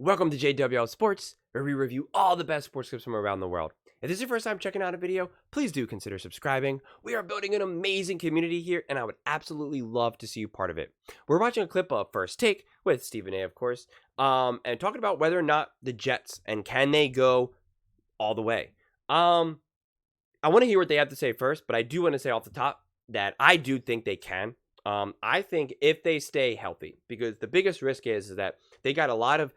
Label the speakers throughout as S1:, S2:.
S1: Welcome to JWL Sports, where we review all the best sports clips from around the world. If this is your first time checking out a video, please do consider subscribing. We are building an amazing community here, and I would absolutely love to see you part of it. We're watching a clip of First Take with Stephen A, of course, and talking about whether or not the Jets, and can they go all the way. I want to hear what they have to say first, but I do want to say off the top that I do think they can. I think if they stay healthy, because the biggest risk is that they got a lot of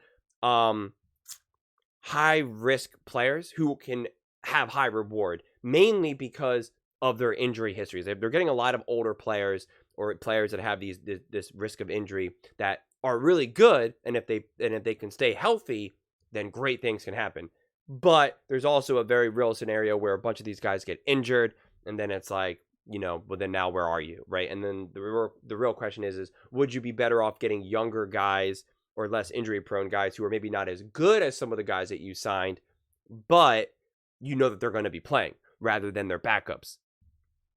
S1: high risk players who can have high reward, mainly because of their injury histories. They're getting a lot of older players or players that have this risk of injury that are really good, and if they can stay healthy, then great things can happen. But there's also a very real scenario where a bunch of these guys get injured, and then it's like, well, then now where are you, right? And then the real question is would you be better off getting younger guys or less injury-prone guys who are maybe not as good as some of the guys that you signed, but you know that they're going to be playing, rather than their backups?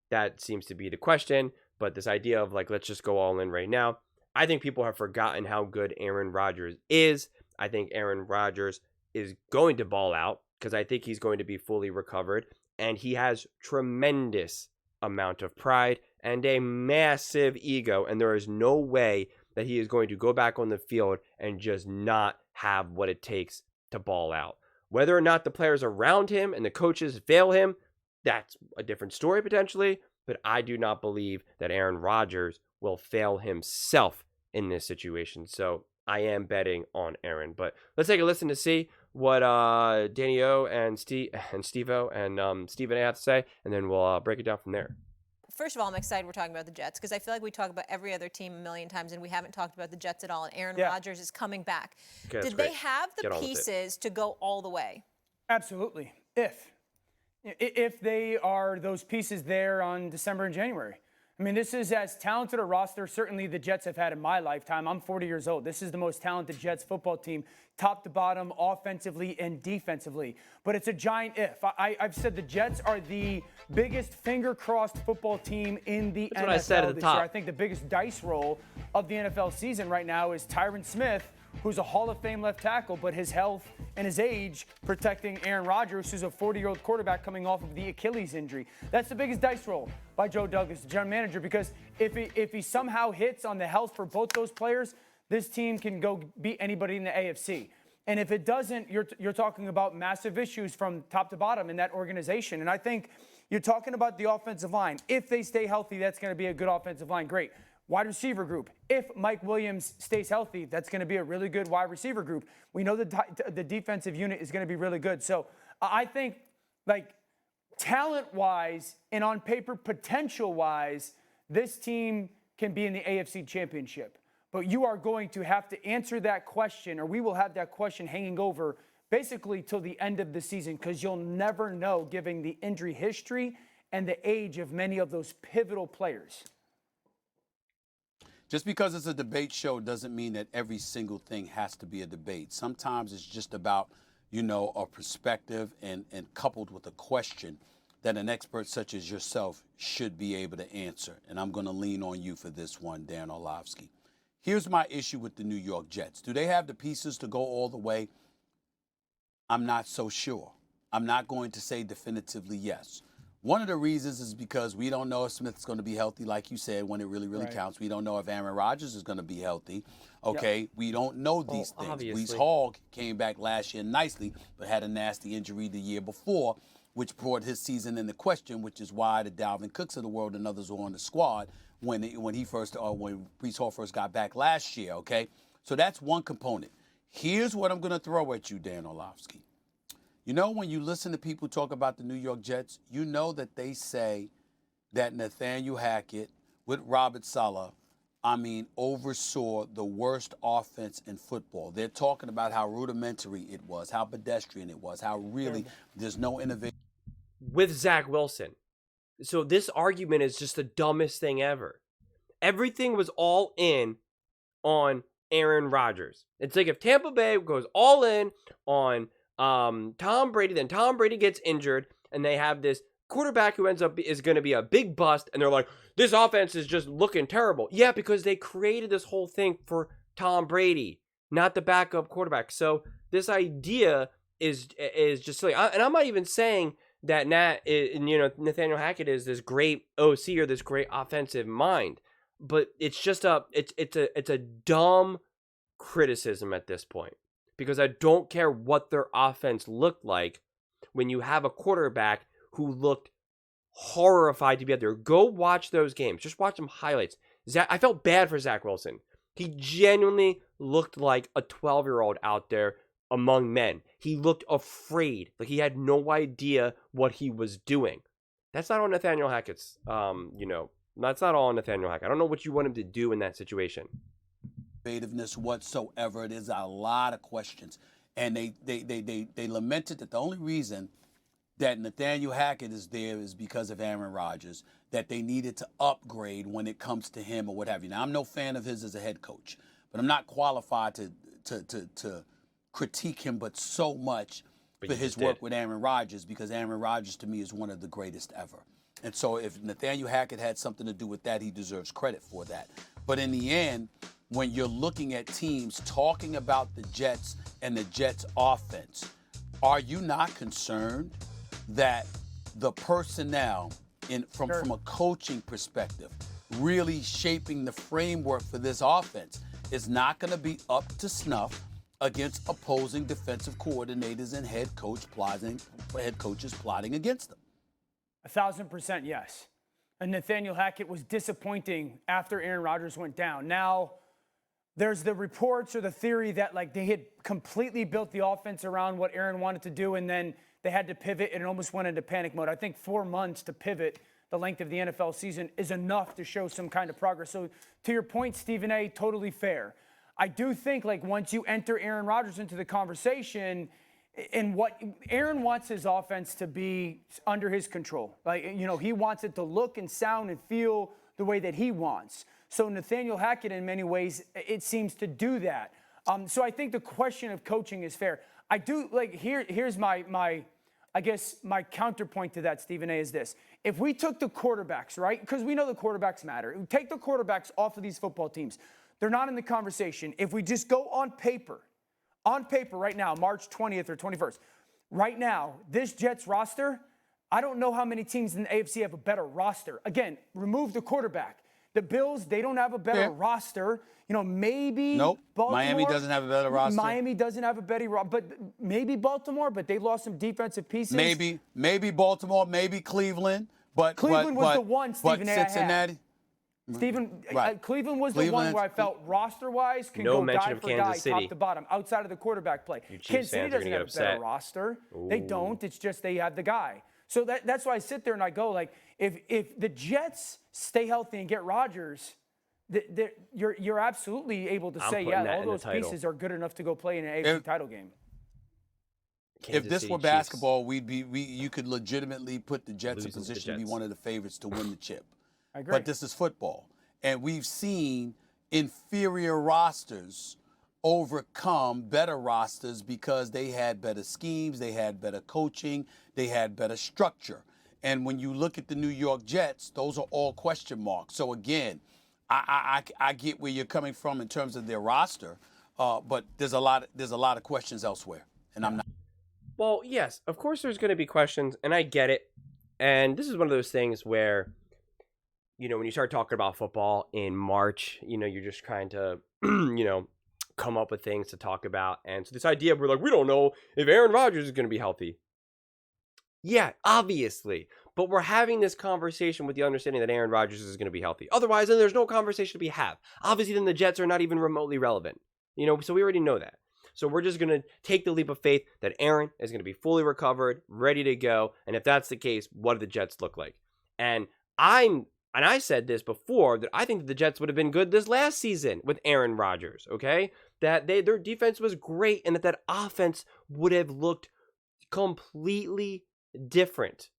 S1: That seems to be the question, but this idea of, like, let's just go all in right now, I think people have forgotten how good Aaron Rodgers is. I think Aaron Rodgers is going to ball out, because I think he's going to be fully recovered, and he has tremendous amount of pride and a massive ego, and there is no way that he is going to go back on the field and just not have what it takes to ball out. Whether or not the players around him and the coaches fail him, that's a different story potentially, but I do not believe that Aaron Rodgers will fail himself in this situation. So I am betting on Aaron. But let's take a listen to see what Danny O and Steve-O and Stephen A have to say, and then we'll break it down from there.
S2: First of all, I'm excited we're talking about the Jets, because I feel like we talk about every other team a million times and we haven't talked about the Jets at all, and Aaron Rodgers is coming back.
S1: Okay,
S2: Did they have the pieces to go all the way?
S3: Absolutely. If they are those pieces there on December and January. I mean, this is as talented a roster certainly the Jets have had in my lifetime. I'm 40 years old. This is the most talented Jets football team, top to bottom, offensively and defensively. But it's a giant if. I've said the Jets are the biggest finger-crossed football team in the NFL
S1: I said at the
S3: this
S1: top.
S3: year. I think the biggest dice roll of the NFL season right now is Tyron Smith, who's a Hall of Fame left tackle, but his health and his age protecting Aaron Rodgers, who's a 40-year-old quarterback coming off of the Achilles injury. That's the biggest dice roll by Joe Douglas, the general manager, because if he somehow hits on the health for both those players, this team can go beat anybody in the AFC. And if it doesn't, you're talking about massive issues from top to bottom in that organization. And I think you're talking about the offensive line. If they stay healthy, that's going to be a good offensive line. Great. Wide receiver group. If Mike Williams stays healthy, that's going to be a really good wide receiver group. We know the defensive unit is going to be really good. So I think, like, talent-wise and on paper potential-wise, this team can be in the AFC Championship. But you are going to have to answer that question, or we will have that question hanging over basically till the end of the season, because you'll never know, given the injury history and the age of many of those pivotal players.
S4: Just because it's a debate show doesn't mean that every single thing has to be a debate. Sometimes it's just about, a perspective and coupled with a question that an expert such as yourself should be able to answer. And I'm going to lean on you for this one, Dan Orlovsky. Here's my issue with the New York Jets. Do they have the pieces to go all the way? I'm not so sure. I'm not going to say definitively yes. One of the reasons is because we don't know if Smith's going to be healthy, like you said, when it really counts. We don't know if Aaron Rodgers is going to be healthy. Okay, yep. We don't know these things.
S1: Obviously.
S4: Breece Hall came back last year nicely, but had a nasty injury the year before, which brought his season into question, which is why the Dalvin Cooks of the world and others were on the squad when Breece Hall first got back last year. Okay, so that's one component. Here's what I'm going to throw at you, Dan Orlovsky. When you listen to people talk about the New York Jets, you know that they say that Nathaniel Hackett with Robert Saleh, oversaw the worst offense in football. They're talking about how rudimentary it was, how pedestrian it was, how really there's no innovation.
S1: With Zach Wilson. So this argument is just the dumbest thing ever. Everything was all in on Aaron Rodgers. It's like if Tampa Bay goes all in on Tom Brady, then Tom Brady gets injured, and they have this quarterback who is going to be a big bust, and they're like, this offense is just looking terrible. Yeah, because they created this whole thing for Tom Brady. not the backup quarterback. So this idea is just silly. And I'm not even saying that Nathaniel Hackett is this great OC or this great offensive mind, but it's just it's a dumb criticism at this point, because I don't care what their offense looked like when you have a quarterback who looked horrified to be out there. Go watch those games. Just watch some highlights. I felt bad for Zach Wilson. He genuinely looked like a 12-year-old out there among men. He looked afraid, like he had no idea what he was doing. That's not on Nathaniel Hackett's, that's not all on Nathaniel Hackett. I don't know what you want him to do in that situation.
S4: Innovativeness whatsoever. There's a lot of questions. And they lamented that the only reason that Nathaniel Hackett is there is because of Aaron Rodgers, that they needed to upgrade when it comes to him or what have you. Now, I'm no fan of his as a head coach, but I'm not qualified to critique him but so much for his work with Aaron Rodgers, because Aaron Rodgers to me is one of the greatest ever. And so if Nathaniel Hackett had something to do with that, he deserves credit for that. But in the end, when you're looking at teams talking about the Jets and the Jets offense, are you not concerned that the personnel from a coaching perspective really shaping the framework for this offense is not going to be up to snuff against opposing defensive coordinators and head coaches plotting against them?
S3: 1,000% yes. And Nathaniel Hackett was disappointing after Aaron Rodgers went down. Now, there's the reports or the theory that like they had completely built the offense around what Aaron wanted to do, and then they had to pivot and it almost went into panic mode. I think 4 months to pivot the length of the NFL season is enough to show some kind of progress. So to your point, Stephen A., totally fair. I do think like once you enter Aaron Rodgers into the conversation, and what Aaron wants his offense to be under his control. Like, he wants it to look and sound and feel the way that he wants. So Nathaniel Hackett, in many ways, it seems to do that. So I think the question of coaching is fair. I do like here's my counterpoint to that, Stephen A., is this. If we took the quarterbacks, right? Because we know the quarterbacks matter. Take the quarterbacks off of these football teams. They're not in the conversation. If we just go on paper right now, March 20th or 21st, right now, this Jets roster, I don't know how many teams in the AFC have a better roster. Again, remove the quarterback. The Bills, they don't have a better roster. Maybe
S4: Nope.
S3: Baltimore.
S4: Miami doesn't have a better roster.
S3: Miami doesn't have a better roster, but maybe Baltimore, but they lost some defensive pieces.
S4: Maybe Baltimore, maybe Cleveland, but
S3: Cleveland was the one, Stephen A.
S4: Cincinnati.
S3: Right. Cleveland was the one where I felt roster-wise can go guy for guy, top to bottom, outside of the quarterback play. Kansas City doesn't have a better roster. Ooh. They don't. It's just they have the guy. So that's why I sit there and I go, like, if the Jets stay healthy and get Rodgers, you're absolutely able to say, yeah, all those pieces are good enough to go play in an AFC title game.
S4: If this were basketball, you could legitimately put the Jets in position to be one of the favorites to win the chip.
S3: I agree.
S4: But this is football. And we've seen inferior rosters overcome better rosters because they had better schemes, they had better coaching, they had better structure. And when you look at the New York Jets, those are all question marks. So again, I get where you're coming from in terms of their roster, but there's a lot of questions elsewhere, and I'm not.
S1: Well, yes, of course there's going to be questions, and I get it. And this is one of those things where, when you start talking about football in March, you're just trying to, come up with things to talk about. And so this idea, we're like, we don't know if Aaron Rodgers is going to be healthy. Yeah, obviously. But we're having this conversation with the understanding that Aaron Rodgers is going to be healthy. Otherwise, then there's no conversation to be had. Obviously, then the Jets are not even remotely relevant. So we already know that. So we're just going to take the leap of faith that Aaron is going to be fully recovered, ready to go. And if that's the case, what do the Jets look like? And I said this before, that I think that the Jets would have been good this last season with Aaron Rodgers, okay? That their defense was great and that offense would have looked completely different,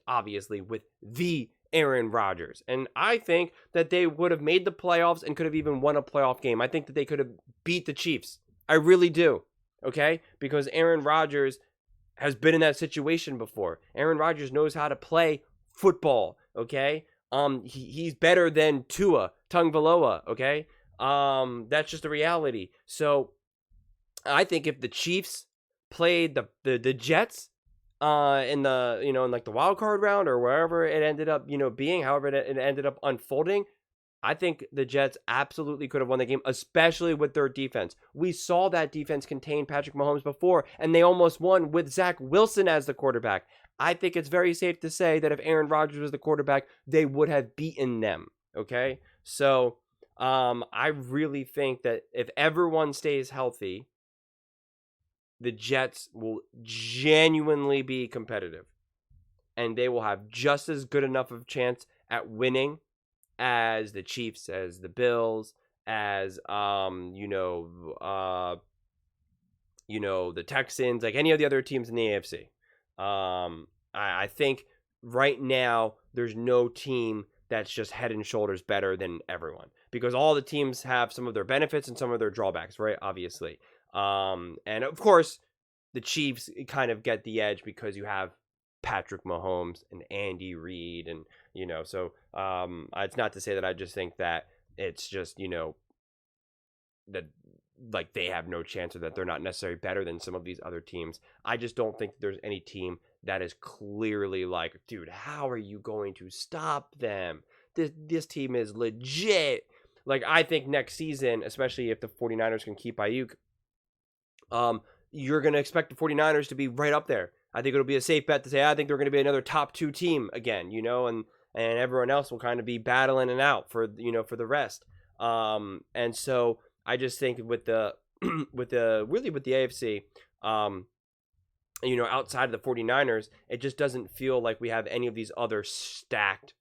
S1: obviously, with the Aaron Rodgers. And I think that they would have made the playoffs and could have even won a playoff game. I think that they could have beat the Chiefs. I really do, okay? Because Aaron Rodgers has been in that situation before. Aaron Rodgers knows how to play football, okay? He's better than Tua Tagovailoa, okay? That's just the reality. So I think if the Chiefs played the Jets in the in like the wild card round or wherever it ended up being, however it ended up unfolding, I think the Jets absolutely could have won the game, especially with their defense. We saw that defense contain Patrick Mahomes before, and they almost won with Zach Wilson as the quarterback. I think it's very safe to say that if Aaron Rodgers was the quarterback, they would have beaten them. Okay, so I really think that if everyone stays healthy, the Jets will genuinely be competitive, and they will have just as good enough of a chance at winning as the Chiefs, as the Bills, as the Texans, like any of the other teams in the AFC. I think right now there's no team that's just head and shoulders better than everyone, because all the teams have some of their benefits and some of their drawbacks, right? Obviously. And of course, the Chiefs kind of get the edge because you have Patrick Mahomes and Andy Reid, and so it's not to say that I just think that it's just that like they have no chance, or that they're not necessarily better than some of these other teams. I just don't think there's any team that is clearly like, dude, how are you going to stop them? This team is legit. Like, I think next season, especially if the 49ers can keep Ayuk, you're going to expect the 49ers to be right up there. I think it'll be a safe bet to say, I think they're going to be another top 2 team again, and everyone else will kind of be battling it out for the rest. And so I just think with the AFC, outside of the 49ers, it just doesn't feel like we have any of these other stacked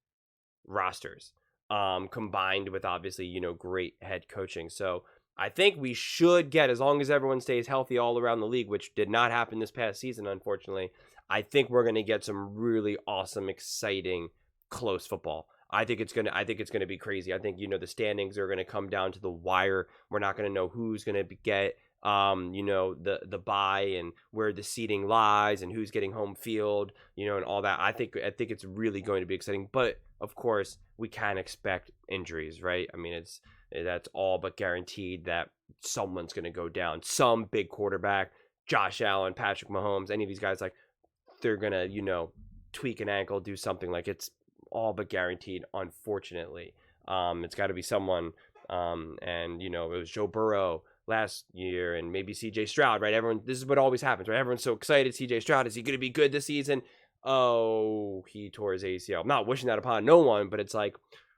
S1: rosters, combined with obviously, great head coaching. So I think we should get, as long as everyone stays healthy all around the league, which did not happen this past season, unfortunately, I think we're going to get some really awesome, exciting, close football. I think it's gonna be crazy. I think the standings are gonna come down to the wire. We're not gonna know who's gonna get the bye and where the seating lies and who's getting home field, and all that. I think it's really going to be exciting. But of course, we can't expect injuries, right? I mean, that's all but guaranteed that someone's gonna go down. Some big quarterback, Josh Allen, Patrick Mahomes, any of these guys, like they're gonna tweak an ankle, do something. Like, it's all but guaranteed, unfortunately. It's got to be someone, and it was Joe Burrow last year, and maybe CJ Stroud, right? This is what always happens, right? Everyone's so excited. CJ Stroud, is he going to be good this season? Oh, he tore his ACL. I'm not wishing that upon no one, but it's like,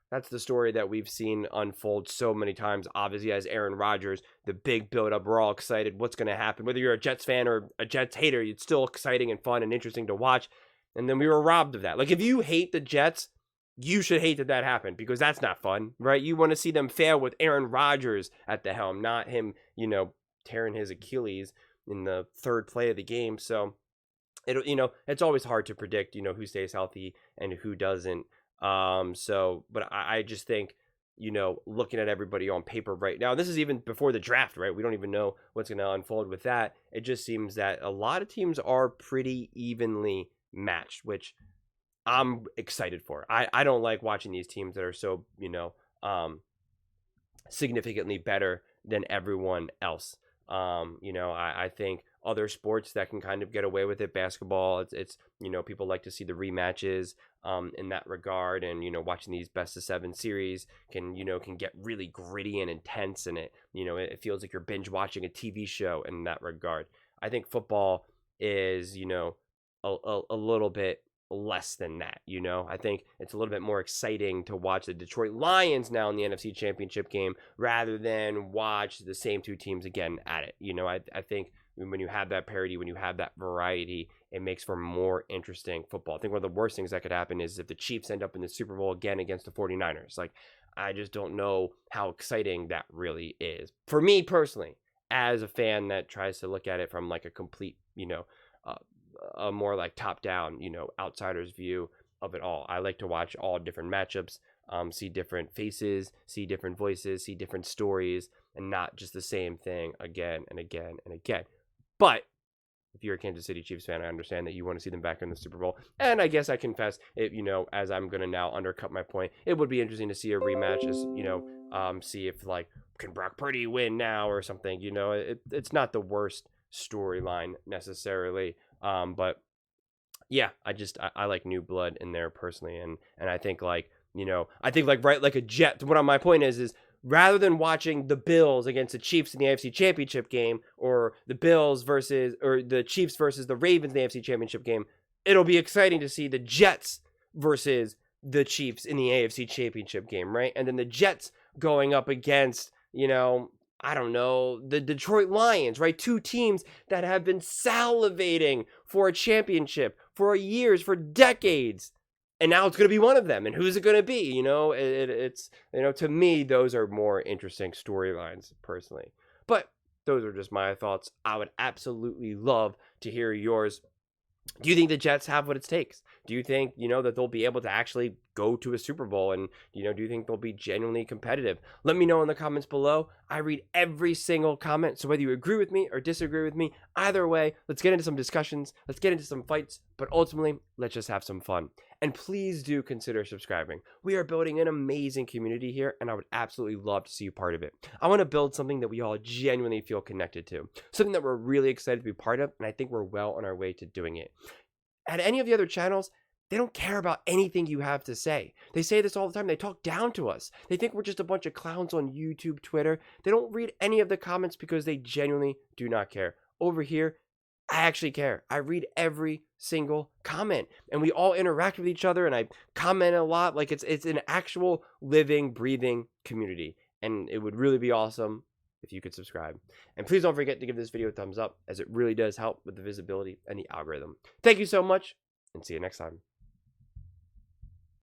S1: that's the story that we've seen unfold so many times. Obviously, as Aaron Rodgers, the big build-up, we're all excited. What's going to happen? Whether you're a Jets fan or a Jets hater, it's still exciting and fun and interesting to watch. And then we were robbed of that. Like, if you hate the Jets, you should hate that happened, because that's not fun, right? You want to see them fail with Aaron Rodgers at the helm, not him, tearing his Achilles in the third play of the game. So, it's always hard to predict, who stays healthy and who doesn't. But I just think, looking at everybody on paper right now, this is even before the draft, right? We don't even know what's going to unfold with that. It just seems that a lot of teams are pretty evenly matched, which I'm excited for. I don't like watching these teams that are so, significantly better than everyone else. I think other sports that can kind of get away with it, basketball, it's people like to see the rematches in that regard, and watching these best of 7 series can get really gritty and intense, and it feels like you're binge watching a TV show in that regard. I think football is a little bit less than that. I think it's a little bit more exciting to watch the Detroit Lions now in the NFC Championship game rather than watch the same 2 teams again at it. I think when you have that parity, when you have that variety, it makes for more interesting football. I think one of the worst things that could happen is if the Chiefs end up in the Super Bowl again against the 49ers. Like, I just don't know how exciting that really is. For me personally, as a fan that tries to look at it from like a complete, a more like top-down, outsider's view of it all. I like to watch all different matchups, see different faces, see different voices, see different stories, and not just the same thing again and again and again. But if you're a Kansas City Chiefs fan, I understand that you want to see them back in the Super Bowl. And I guess I confess, as I'm going to now undercut my point, it would be interesting to see a rematch, as see if like can Brock Purdy win now or something? You know, it's not the worst storyline necessarily. But yeah, I like new blood in there personally, and I think like, you know, right, like a Jet. What my point is rather than watching the Bills against the Chiefs in the AFC Championship game, or the Bills versus, or the Chiefs versus the Ravens in the AFC Championship game, it'll be exciting to see the Jets versus the Chiefs in the AFC Championship game, right? And then the Jets going up against, you know, I don't know, the Detroit Lions, right? Two teams that have been salivating for a championship for years, for decades. And now it's going to be one of them. And who's it going to be? You know, it's, you know, to me, those are more interesting storylines personally. But those are just my thoughts. I would absolutely love to hear yours. Do you think the Jets have what it takes? Do you think, you know, that they'll be able to actually go to a Super Bowl? And, you know, do you think they'll be genuinely competitive? Let me know in the comments below. I read every single comment. So whether you agree with me or disagree with me, either way, let's get into some discussions. Let's get into some fights. But ultimately, let's just have some fun. And please do consider subscribing. We are building an amazing community here, and I would absolutely love to see you part of it. I want to build something that we all genuinely feel connected to, something that we're really excited to be part of, and I think we're well on our way to doing it. At any of the other channels, they don't care about anything you have to say. They say this all the time. They talk down to us. They think we're just a bunch of clowns on YouTube, Twitter. They don't read any of the comments because they genuinely do not care. Over here, I actually care. I read every single comment, and we all interact with each other, and I comment a lot. Like it's an actual living, breathing community, and it would really be awesome if you could subscribe. And please don't forget to give this video a thumbs up, as it really does help with the visibility and the algorithm. Thank you so much, and see you next time.